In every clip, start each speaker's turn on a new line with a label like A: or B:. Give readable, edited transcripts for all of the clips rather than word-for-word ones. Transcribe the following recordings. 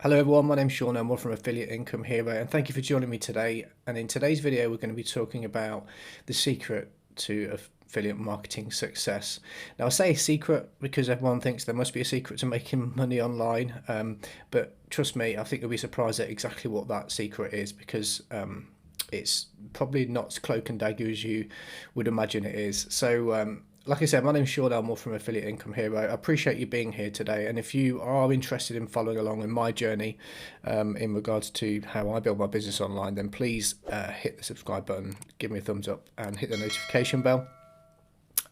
A: Hello everyone, my name's Sean. I'm from Affiliate Income Hero, and thank you for joining me today. And in today's video, we're going to be talking about the secret to affiliate marketing success. Now, I say secret because everyone thinks there must be a secret to making money online, but trust me, I think you'll be surprised at exactly what that secret is because it's probably not as cloak and dagger as you would imagine it is. So, like I said, my name's Sean Elmore from Affiliate Income Hero. I appreciate you being here today. And if you are interested in following along in my journey in regards to how I build my business online, then please hit the subscribe button, give me a thumbs up, and hit the notification bell.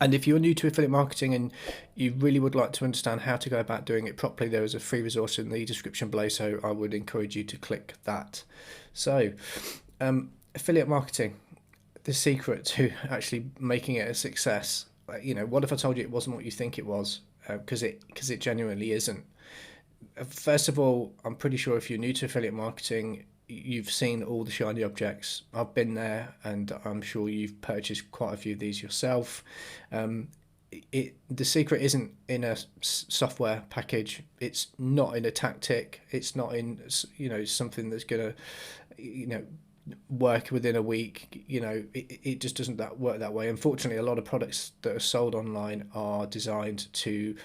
A: And if you're new to affiliate marketing and you really would like to understand how to go about doing it properly, there is a free resource in the description below, so I would encourage you to click that. So, affiliate marketing, the secret to actually making it a success. What if I told you it wasn't what you think it was? Because it genuinely isn't. First of all, I'm pretty sure if you're new to affiliate marketing, you've seen all the shiny objects. I've been there, and I'm sure you've purchased quite a few of these yourself. The secret isn't in a software package. It's not in a tactic. It's not in something that's gonna work within a week. It just doesn't work that way. Unfortunately, a lot of products that are sold online are designed to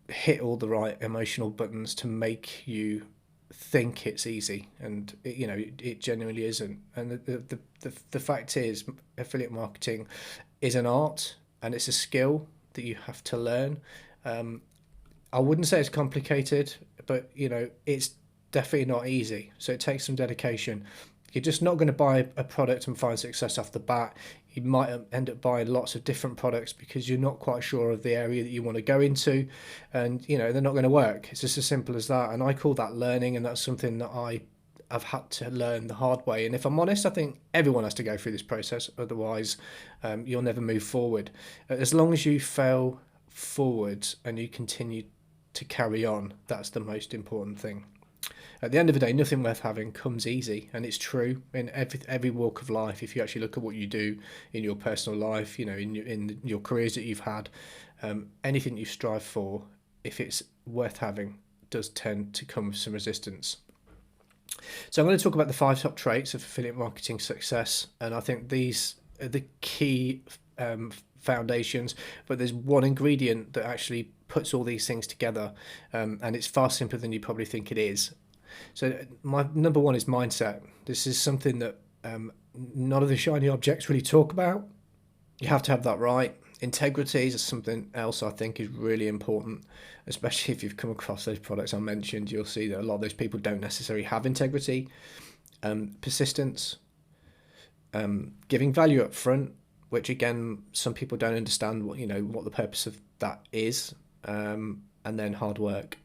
A: hit all the right emotional buttons to make you think it's easy, and it genuinely isn't. And the fact is, affiliate marketing is an art and it's a skill that you have to learn. I wouldn't say it's complicated, but it's definitely not easy, so it takes some dedication. You're just not going to buy a product and find success off the bat. You might end up buying lots of different products because you're not quite sure of the area that you want to go into, and they're not going to work. It's just as simple as that. And I call that learning, and that's something that I've had to learn the hard way. And if I'm honest, I think everyone has to go through this process. Otherwise, you'll never move forward. As long as you fail forwards and you continue to carry on, that's the most important thing. At the end of the day, nothing worth having comes easy, and it's true in every walk of life. If you actually look at what you do in your personal life, in your careers that you've had, anything you strive for, if it's worth having, does tend to come with some resistance. So I'm going to talk about the 5 top traits of affiliate marketing success, and I think these are the key foundations. But there's one ingredient that actually puts all these things together, and it's far simpler than you probably think it is. So my number one is mindset. This is something that none of the shiny objects really talk about. You have to have that right. Integrity is something else I think is really important, especially if you've come across those products I mentioned. You'll see that a lot of those people don't necessarily have integrity. Persistence, giving value up front, which again, some people don't understand what the purpose of that is, and then hard work.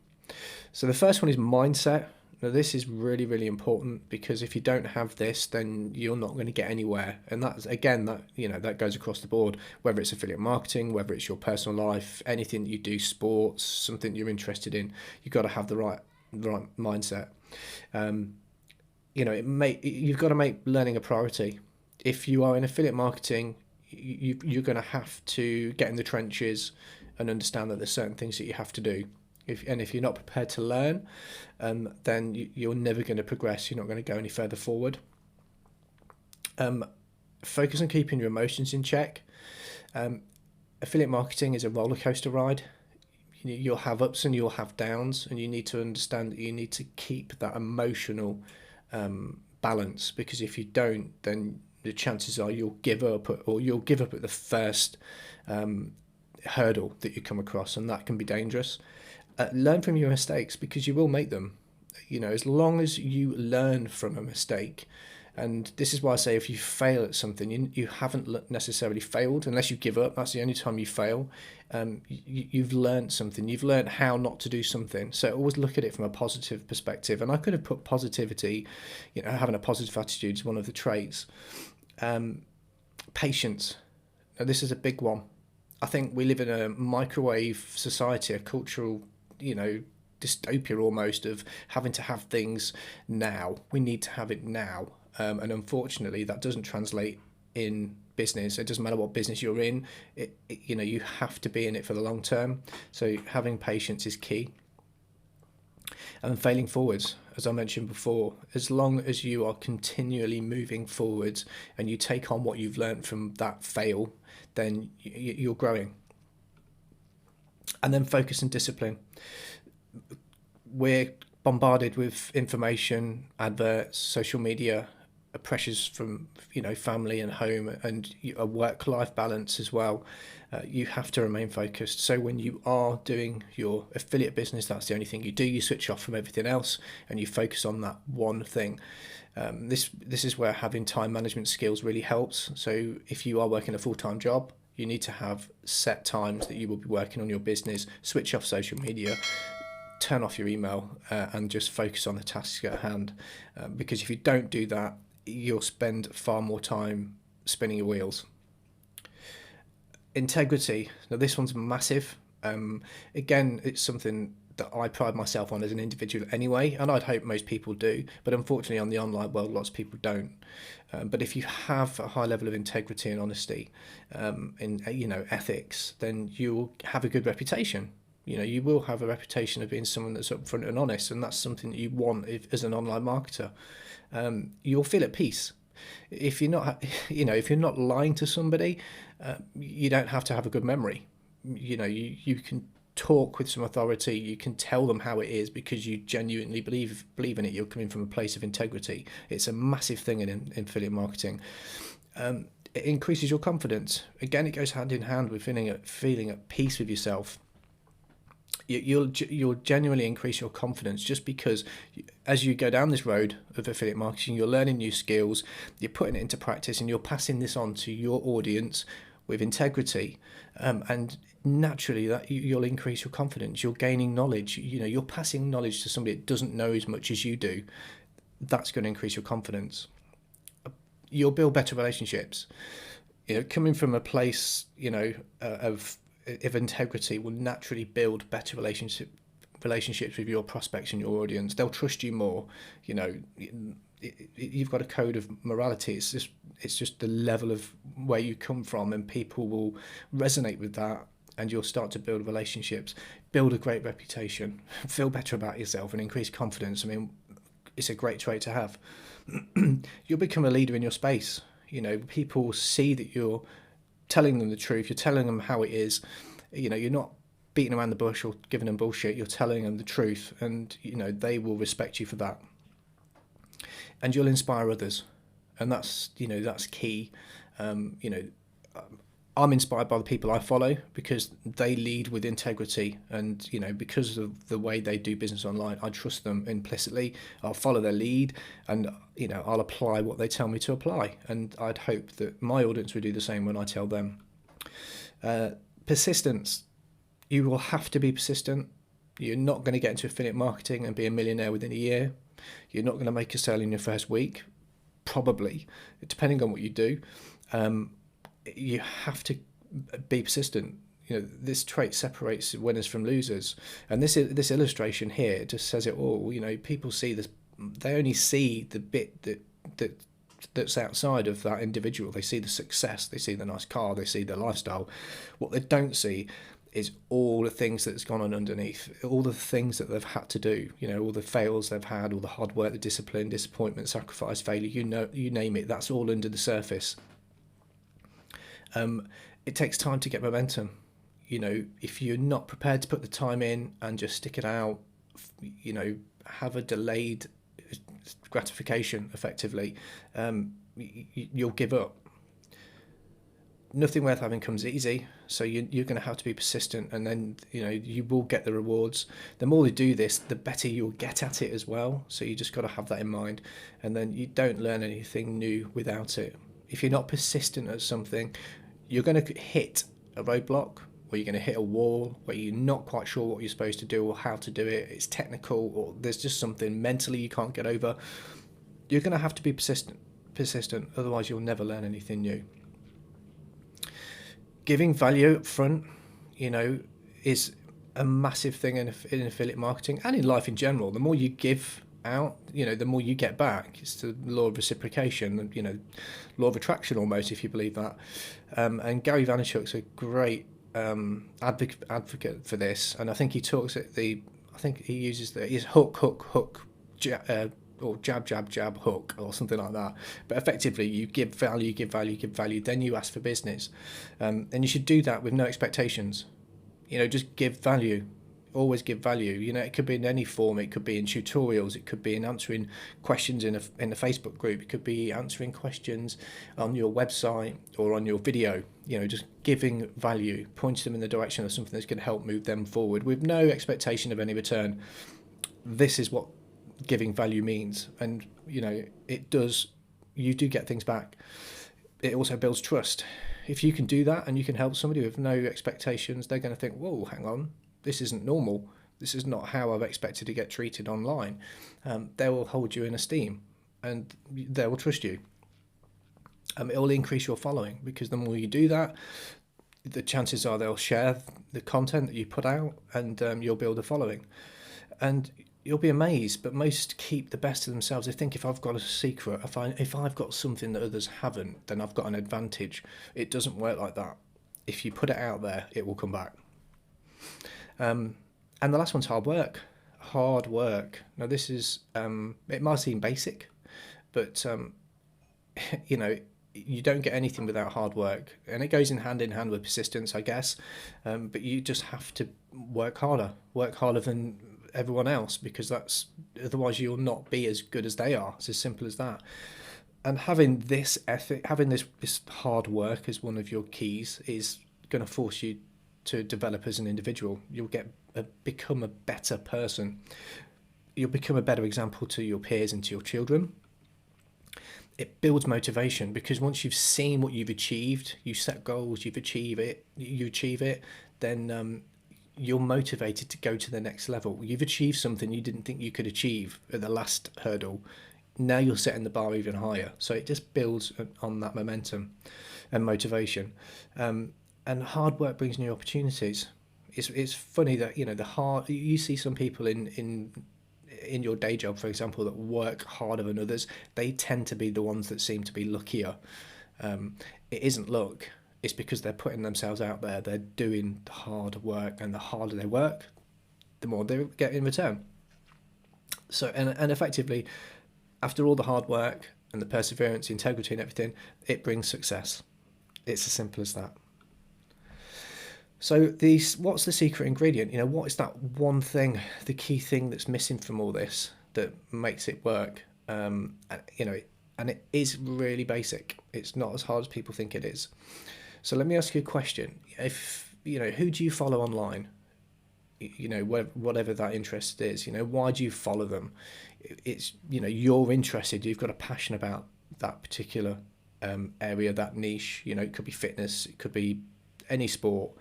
A: So the first one is mindset. Now, this is really, really important, because if you don't have this, then you're not going to get anywhere. And that's, again, that goes across the board, whether it's affiliate marketing, whether it's your personal life, anything that you do, sports, something you're interested in, you've got to have the right mindset. You've got to make learning a priority. If you are in affiliate marketing, you're going to have to get in the trenches and understand that there's certain things that you have to do. If you're not prepared to learn, then you're never going to progress. You're not going to go any further forward. Focus on keeping your emotions in check. Affiliate marketing is a roller coaster ride. You'll have ups and you'll have downs, and you need to understand that you need to keep that emotional balance, because if you don't, then the chances are you'll give up, or you'll give up at the first hurdle that you come across, and that can be dangerous. Learn from your mistakes, because you will make them. As long as you learn from a mistake, and this is why I say if you fail at something, you haven't necessarily failed unless you give up. That's the only time you fail. You've learned something. You've learned how not to do something. So always look at it from a positive perspective. And I could have put positivity, having a positive attitude is one of the traits. Patience. Now, this is a big one. I think we live in a microwave society, a cultural, dystopia almost, of having to have things now. We need to have it now. And unfortunately, that doesn't translate in business. It doesn't matter what business you're in. You have to be in it for the long term. So having patience is key. And failing forwards, as I mentioned before, as long as you are continually moving forwards and you take on what you've learned from that fail, then you're growing. And then focus and discipline. We're bombarded with information, adverts, social media, pressures from family and home, and a work-life balance as well. You have to remain focused. So when you are doing your affiliate business, that's the only thing you do. You switch off from everything else and you focus on that one thing. This is where having time management skills really helps. So if you are working a full-time job, you need to have set times that you will be working on your business. Switch off social media, turn off your email, and just focus on the tasks at hand. Because if you don't do that, you'll spend far more time spinning your wheels. Integrity. Now this one's massive. Again, it's something that I pride myself on as an individual anyway, and I'd hope most people do, but unfortunately on the online world lots of people don't. But if you have a high level of integrity and honesty, in ethics, then you'll have a good reputation. You will have a reputation of being someone that's upfront and honest, and that's something that you want as an online marketer. You'll feel at peace. If you're not lying to somebody, you don't have to have a good memory. You can talk with some authority. You can tell them how it is because you genuinely believe in it. You're coming from a place of integrity. It's a massive thing in affiliate marketing. It increases your confidence. Again, it goes hand in hand with feeling at peace with yourself. You'll genuinely increase your confidence just because as you go down this road of affiliate marketing, you're learning new skills, you're putting it into practice, and you're passing this on to your audience with integrity, and naturally that you'll increase your confidence. You're gaining knowledge. You're passing knowledge to somebody that doesn't know as much as you do. That's going to increase your confidence. You'll build better relationships. Coming from a place of integrity will naturally build better relationships with your prospects and your audience. They'll trust you more. You've got a code of morality. It's just the level of where you come from, and people will resonate with that, and you'll start to build relationships, build a great reputation, feel better about yourself, and increase confidence. I mean, it's a great trait to have. You'll become a leader in your space. People see that you're telling them the truth, you're telling them how it is. You're not beating around the bush or giving them bullshit. You're telling them the truth, and they will respect you for that. And you'll inspire others, and that's key. I'm inspired by the people I follow because they lead with integrity, and because of the way they do business online, I trust them implicitly. I'll follow their lead, and I'll apply what they tell me to apply, and I'd hope that my audience would do the same when I tell them. Persistence. You will have to be persistent. You're not going to get into affiliate marketing and be a millionaire within a year. You're not going to make a sale in your first week, probably, depending on what you do. You have to be persistent. This trait separates winners from losers, and this illustration here just says it all. People see this; they only see the bit that's outside of that individual. They see the success, they see the nice car, they see the lifestyle. What they don't see is all the things that's gone on underneath, all the things that they've had to do, all the fails they've had, all the hard work, the discipline, disappointment, sacrifice, failure, you name it, that's all under the surface. It takes time to get momentum. If you're not prepared to put the time in and just stick it out, have a delayed gratification effectively, you'll give up. Nothing worth having comes easy, so you're going to have to be persistent, and then you will get the rewards. The more you do this, the better you'll get at it as well, so you just got to have that in mind, and then you don't learn anything new without it. If you're not persistent at something, you're going to hit a roadblock, or you're going to hit a wall where you're not quite sure what you're supposed to do or how to do it. It's technical, or there's just something mentally you can't get over. You're going to have to be persistent, otherwise you'll never learn anything new. Giving value up front, is a massive thing in affiliate marketing and in life in general. The more you give out, the more you get back. It's the law of reciprocation, law of attraction almost, if you believe that. And Gary Vaynerchuk's a great advocate for this, and I think he talks at the I think he uses his hook, hook, hook, or jab, jab, jab, hook, or something like that. But effectively, you give value, give value, give value. Then you ask for business, and you should do that with no expectations. Just give value. Always give value. It could be in any form. It could be in tutorials. It could be in answering questions in a Facebook group. It could be answering questions on your website or on your video. Just giving value, pointing them in the direction of something that's going to help move them forward with no expectation of any return. This is what giving value means, and it does. You do get things back. It also builds trust. If you can do that and you can help somebody with no expectations, they're going to think, whoa, hang on, this isn't normal. This is not how I've expected to get treated online. They will hold you in esteem and they will trust you. It will increase your following, because the more you do that, the chances are they'll share the content that you put out, and you'll build a following. And you'll be amazed, but most keep the best of themselves. They think, if I've got a secret, if I've got something that others haven't, then I've got an advantage. It doesn't work like that. If you put it out there, it will come back. And the last one's hard work. Hard work. Now this is, it might seem basic, but you don't get anything without hard work, and it goes in hand with persistence, I guess. But you just have to work harder than everyone else, because otherwise you'll not be as good as they are. It's as simple as that. And having this ethic, having this hard work as one of your keys, is going to force you to develop as an individual. You'll become a better person. You'll become a better example to your peers and to your children. It builds motivation, because once you've seen what you've achieved, you set goals, you achieve it, then you're motivated to go to the next level. You've achieved something you didn't think you could achieve at the last hurdle. Now you're setting the bar even higher. So it just builds on that momentum and motivation. And hard work brings new opportunities. It's funny that you see some people in your day job, for example, that work harder than others. They tend to be the ones that seem to be luckier. It isn't luck. It's because they're putting themselves out there. They're doing the hard work, and the harder they work, the more they get in return. So, and effectively, after all the hard work and the perseverance, the integrity and everything, it brings success. It's as simple as that. So what's the secret ingredient? What is that one thing, the key thing that's missing from all this that makes it work? And it is really basic. It's not as hard as people think it is. So let me ask you a question. If who do you follow online? Whatever that interest is. Why do you follow them? It's you're interested. You've got a passion about that particular area, that niche. It could be fitness. It could be any sport.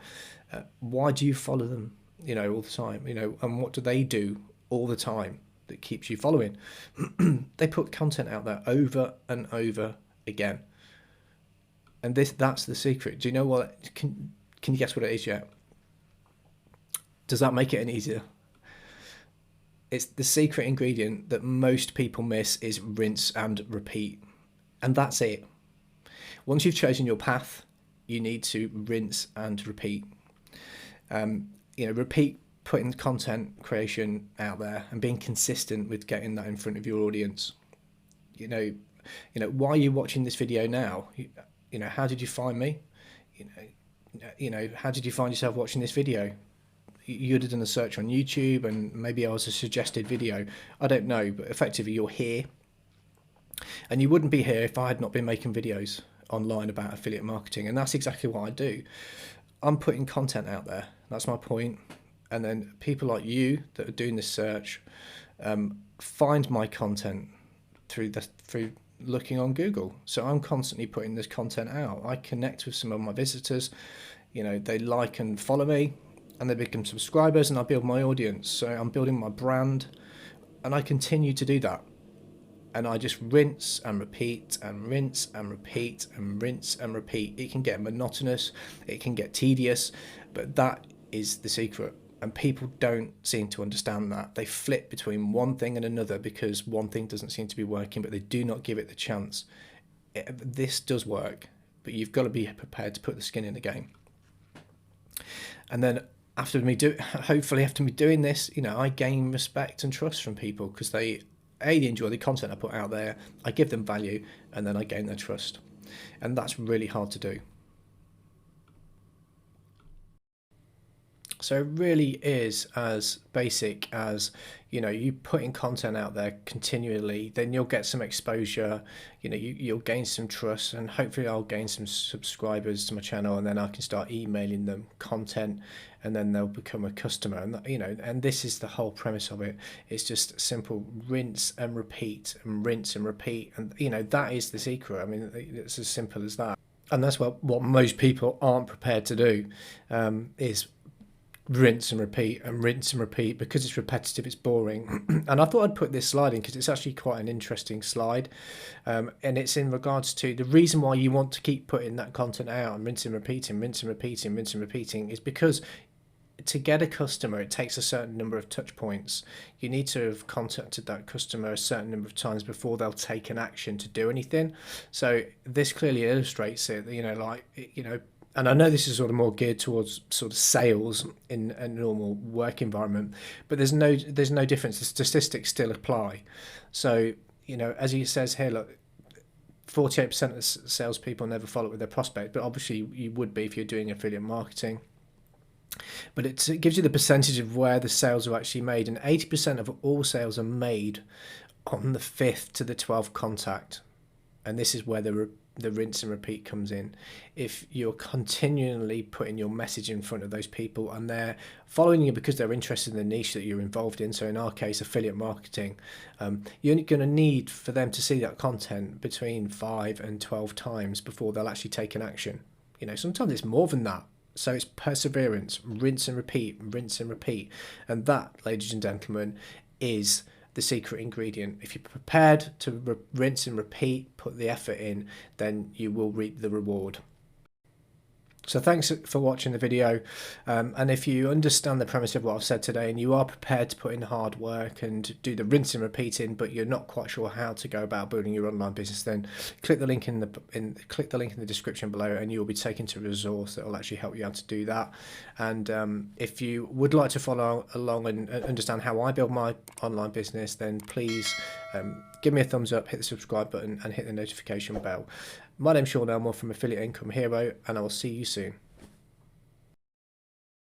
A: Why do you follow them? All the time. And what do they do all the time that keeps you following? They put content out there over and over again. And that's the secret. Do you know what? Can you guess what it is yet? Does that make it any easier? It's the secret ingredient that most people miss is rinse and repeat. And that's it. Once you've chosen your path, you need to rinse and repeat. Repeat putting content creation out there and being consistent with getting that in front of your audience. Why are you watching this video now? How did you find me? How did you find yourself watching this video? You'd have done a search on YouTube, and maybe I was a suggested video. I don't know, but effectively you're here. And you wouldn't be here if I had not been making videos online about affiliate marketing, and that's exactly what I do. I'm putting content out there. That's my point. And then people like you that are doing this search find my content through looking on Google. So I'm constantly putting this content out. I connect with some of my visitors. They like and follow me, and they become subscribers, and I build my audience. So I'm building my brand, and I continue to do that. And I just rinse and repeat and rinse and repeat and rinse and repeat. It can get monotonous, it can get tedious, but that is the secret. And people don't seem to understand that. They flip between one thing and another because one thing doesn't seem to be working, but they do not give it the chance. This does work, but you've got to be prepared to put the skin in the game. And then hopefully after me doing this, I gain respect and trust from people because they enjoy the content I put out there. I give them value, and then I gain their trust, and that's really hard to do. So it really is as basic as, you putting content out there continually, then you'll get some exposure, you'll gain some trust, and hopefully I'll gain some subscribers to my channel, and then I can start emailing them content, and then they'll become a customer. And and this is the whole premise of it. It's just simple rinse and repeat and rinse and repeat, and that is the secret. I mean, it's as simple as that. And that's what most people aren't prepared to do, is rinse and repeat and rinse and repeat, because it's repetitive, it's boring. And I thought I'd put this slide in because it's actually quite an interesting slide, and it's in regards to the reason why you want to keep putting that content out and rinse and repeating, rinse and repeating, rinse and repeating, is because to get a customer, it takes a certain number of touch points. You need to have contacted that customer a certain number of times before they'll take an action to do anything. So this clearly illustrates it, and I know this is sort of more geared towards sort of sales in a normal work environment, but there's no difference. The statistics still apply. So, as he says here, look, 48% of salespeople never follow up with their prospect, but obviously you would be if you're doing affiliate marketing. But it gives you the percentage of where the sales are actually made, and 80% of all sales are made on the 5th to the 12th contact. And this is where the rinse and repeat comes in. If you're continually putting your message in front of those people and they're following you because they're interested in the niche that you're involved in, so in our case affiliate marketing, you're going to need for them to see that content between 5 and 12 times before they'll actually take an action. Sometimes it's more than that. So it's perseverance, rinse and repeat, rinse and repeat. And that, ladies and gentlemen, is the secret ingredient. If you're prepared to rinse and repeat, put the effort in, then you will reap the reward. So thanks for watching the video, and if you understand the premise of what I've said today and you are prepared to put in hard work and do the rinse and repeating, but you're not quite sure how to go about building your online business, then click the link in the description below, and you'll be taken to a resource that will actually help you out to do that. And if you would like to follow along and understand how I build my online business, then please give me a thumbs up, hit the subscribe button, and hit the notification bell. My name's Sean Elmore from Affiliate Income Hero, and I will see you soon.